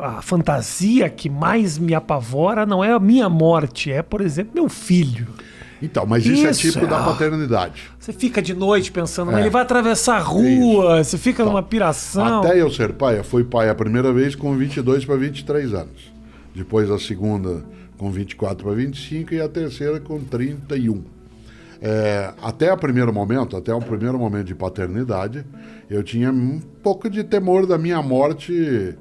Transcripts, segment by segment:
a fantasia que mais me apavora não é a minha morte, é, por exemplo, meu filho. Então, mas isso é tipo da paternidade. Você fica de noite pensando, ele vai atravessar a rua, você fica numa piração. Até eu ser pai, eu fui pai a primeira vez com 22 para 23 anos. Depois a segunda com 24 para 25 e a terceira com 31. Até o primeiro momento de paternidade, eu tinha um pouco de temor da minha morte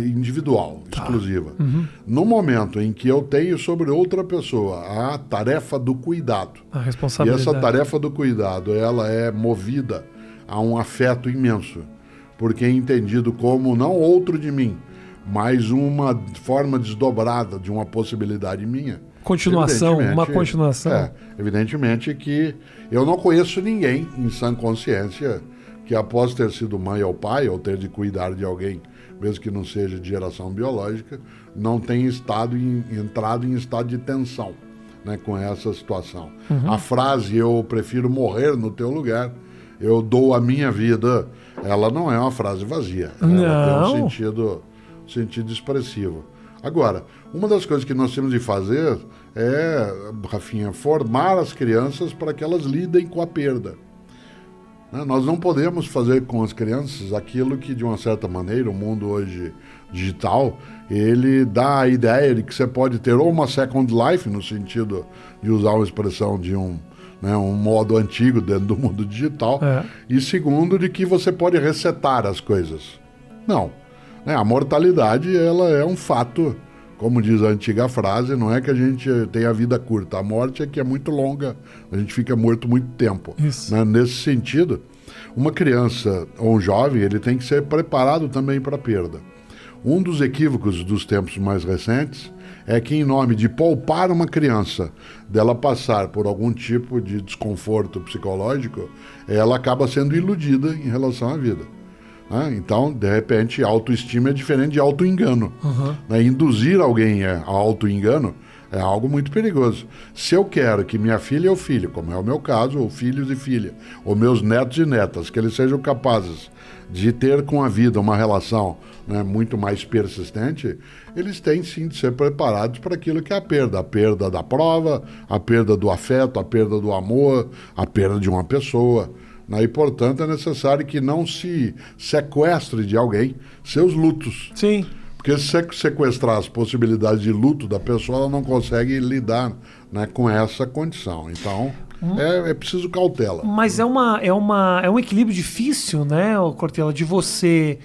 individual, exclusiva. No momento em que eu tenho sobre outra pessoa a tarefa do cuidado, a responsabilidade. E essa tarefa do cuidado, ela é movida a um afeto imenso, porque é entendido como não outro de mim, mas uma forma desdobrada de uma possibilidade minha. Uma continuação. Evidentemente que eu não conheço ninguém em sã consciência que após ter sido mãe ou pai, ou ter de cuidar de alguém, mesmo que não seja de geração biológica, não tenha entrado em estado de tensão, né, com essa situação. A frase, eu prefiro morrer no teu lugar, eu dou a minha vida, ela não é uma frase vazia. Ela tem um sentido expressivo. Agora, uma das coisas que nós temos de fazer é, Rafinha, formar as crianças para que elas lidem com a perda. Nós não podemos fazer com as crianças aquilo que, de uma certa maneira, o mundo hoje digital, ele dá a ideia de que você pode ter ou uma second life, no sentido de usar uma expressão de um modo antigo dentro do mundo digital, e segundo, de que você pode resetar as coisas. Não. A mortalidade, ela é um fato, como diz a antiga frase, não é que a gente tem a vida curta, a morte é que é muito longa, a gente fica morto muito tempo. Nesse sentido, uma criança ou um jovem, ele tem que ser preparado também para a perda. Um dos equívocos dos tempos mais recentes é que, em nome de poupar uma criança dela passar por algum tipo de desconforto psicológico, ela acaba sendo iludida em relação à vida. Então, de repente, autoestima é diferente de auto-engano. Induzir alguém a auto-engano é algo muito perigoso. Se eu quero que minha filha ou filho, como é o meu caso, ou filhos e filha, ou meus netos e netas, que eles sejam capazes de ter com a vida uma relação muito mais persistente, eles têm sim de ser preparados para aquilo que é a perda da prova, a perda do afeto, a perda do amor, a perda de uma pessoa. E, portanto, é necessário que não se sequestre de alguém seus lutos. Sim. Porque se sequestrar as possibilidades de luto da pessoa, ela não consegue lidar com essa condição. Então, é preciso cautela. Mas é um equilíbrio difícil, né, Cortella, de você...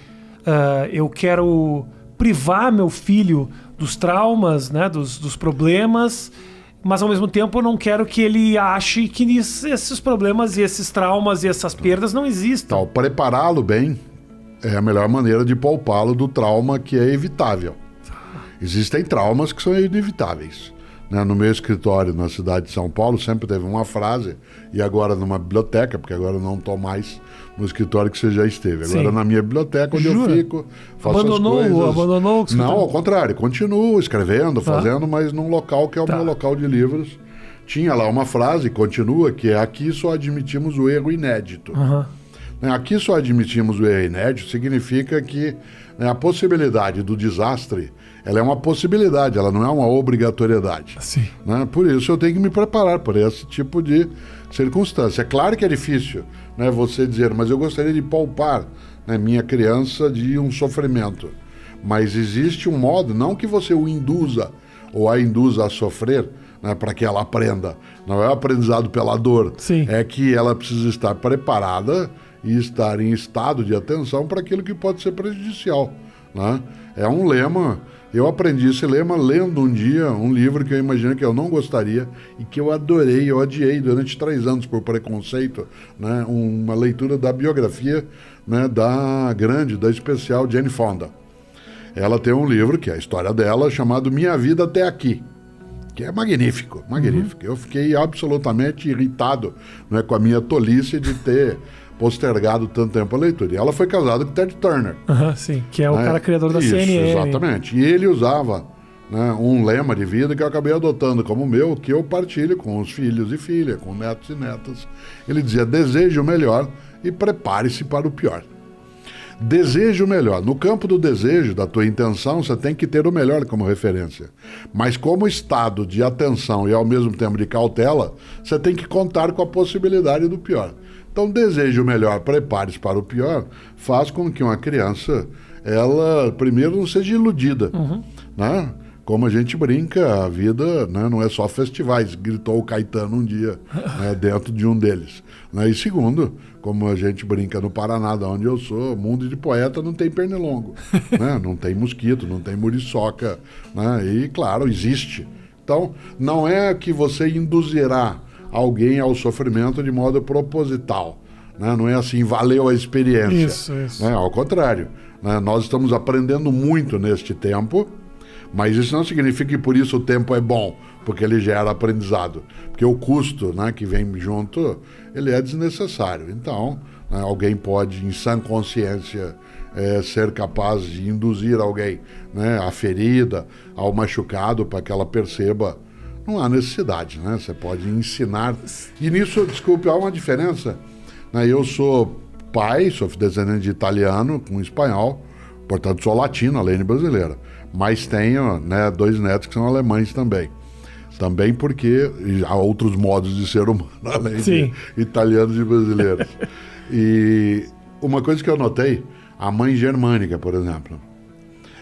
eu quero privar meu filho dos traumas, né, dos problemas... Mas, ao mesmo tempo, eu não quero que ele ache que esses problemas e esses traumas e essas perdas não existam. Então, prepará-lo bem é a melhor maneira de poupá-lo do trauma que é evitável. Existem traumas que são inevitáveis. No meu escritório, na cidade de São Paulo, sempre teve uma frase, e agora numa biblioteca, porque agora eu não estou mais no escritório que você já esteve. Agora na minha biblioteca, onde eu fico, faço as coisas. Abandonou o escritório? Não, ao contrário, continuo escrevendo, fazendo, mas num local que é o meu local de livros. Tinha lá uma frase, continua, que é: aqui só admitimos o erro inédito. Aqui só admitimos o erro inédito significa que a possibilidade do desastre, ela é uma possibilidade, ela não é uma obrigatoriedade. Sim. Por isso eu tenho que me preparar por esse tipo de circunstância. É claro que é difícil você dizer, mas eu gostaria de poupar minha criança de um sofrimento. Mas existe um modo, não que você o induza ou a induza a sofrer, para que ela aprenda. Não é o aprendizado pela dor. Sim. É que ela precisa estar preparada e estar em estado de atenção para aquilo que pode ser prejudicial. É um lema. Eu aprendi esse lema lendo um dia um livro que eu imagino que eu não gostaria e que eu adorei, eu odiei durante 3 anos por preconceito, uma leitura da biografia da especial Jane Fonda. Ela tem um livro, que é a história dela, chamado Minha Vida Até Aqui, que é magnífico. Eu fiquei absolutamente irritado com a minha tolice de ter postergado tanto tempo a leitura. E ela foi casada com Ted Turner. Sim, que é o cara criador da CNN. Exatamente. E ele usava um lema de vida que eu acabei adotando como meu, que eu partilho com os filhos e filhas, com netos e netas. Ele dizia: deseje o melhor e prepare-se para o pior. Deseje o melhor. No campo do desejo, da tua intenção, você tem que ter o melhor como referência. Mas como estado de atenção e ao mesmo tempo de cautela, você tem que contar com a possibilidade do pior. Então, deseje o melhor, prepare-se para o pior, faz com que uma criança, ela primeiro não seja iludida, né? Como a gente brinca, a vida, né, não é só festivais, gritou o Caetano um dia, né, dentro de um deles. Né? E segundo, como a gente brinca no Paraná, de onde eu sou, mundo de poeta não tem pernilongo, né? Não tem mosquito, não tem muriçoca, né? E claro, existe. Então, não é que você induzirá alguém ao sofrimento de modo proposital, né? Não é assim, valeu a experiência. Isso. Né? Ao contrário, né? Nós estamos aprendendo muito neste tempo, mas isso não significa que por isso o tempo é bom, porque ele gera aprendizado. Porque o custo, né, que vem junto, ele é desnecessário. Então, né, alguém pode, em sã consciência, ser capaz de induzir alguém, né, à ferida, ao machucado, para que ela perceba. Não há necessidade, né? Você pode ensinar. E nisso, desculpe, há uma diferença. Né? Eu sou pai, sou descendente de italiano com espanhol, portanto sou latino, além de brasileira. Mas tenho, né, 2 netos que são alemães também. Também porque há outros modos de ser humano, além de italianos e brasileiros. E uma coisa que eu notei, a mãe germânica, por exemplo,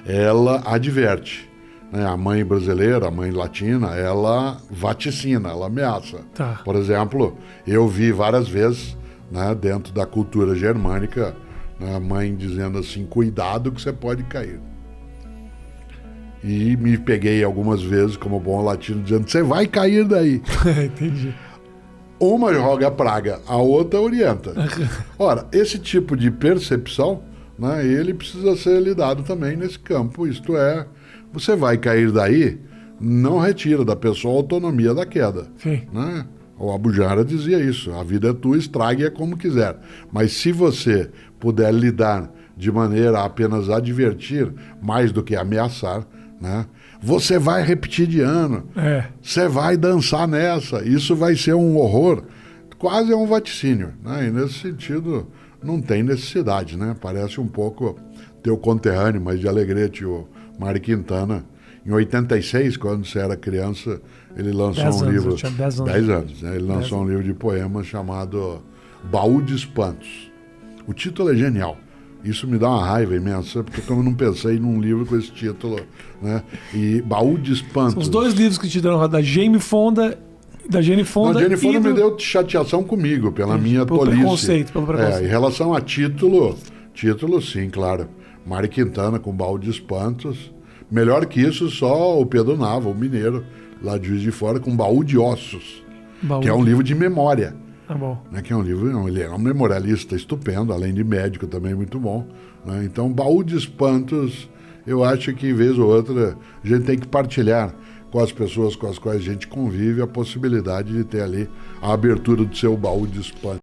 ela adverte. Né? A mãe brasileira, a mãe latina, ela vaticina, ela ameaça. Tá. Por exemplo, eu vi várias vezes, né, dentro da cultura germânica, né, a mãe dizendo assim, cuidado que você pode cair. E me peguei algumas vezes, como bom latino, dizendo, você vai cair daí. Entendi. Uma joga praga, a outra orienta. Ora, esse tipo de percepção, né, ele precisa ser lidado também nesse campo. Isto é, você vai cair daí, não retira da pessoa a autonomia da queda. Sim. Né? O Abu Janra dizia isso, a vida é tua, estrague-a como quiser. Mas se você puder lidar de maneira a apenas advertir, mais do que ameaçar, né? Você vai repetir de ano, você vai dançar nessa, isso vai ser um horror, quase é um vaticínio, né? E nesse sentido não tem necessidade, né? Parece um pouco teu conterrâneo, mas de Alegrete, o Mário Quintana. Em 86, quando você era criança, ele lançou um livro... 10 anos. Né? Ele lançou um livro de poemas chamado Baú de Espantos. O título é genial. Isso me dá uma raiva imensa, porque eu não pensei num livro com esse título, né? E Baú de Espantos. São os 2 livros que te deram da Jane Fonda. Da Jane Fonda. Não, Jane Fonda me deu chateação comigo, pela minha tolice. Pelo preconceito. Em relação a título, sim, claro. Mário Quintana com Baú de Espantos. Melhor que isso, só o Pedro Nava, o mineiro, lá de Juiz de Fora, com Baú de Ossos, que é um livro de memória. Tá bom. Né, que é um livro, ele é um memorialista estupendo, além de médico também muito bom. Né? Então, Baú de Espantos, eu acho que, vez ou outra, a gente tem que partilhar com as pessoas com as quais a gente convive a possibilidade de ter ali a abertura do seu baú de espantos.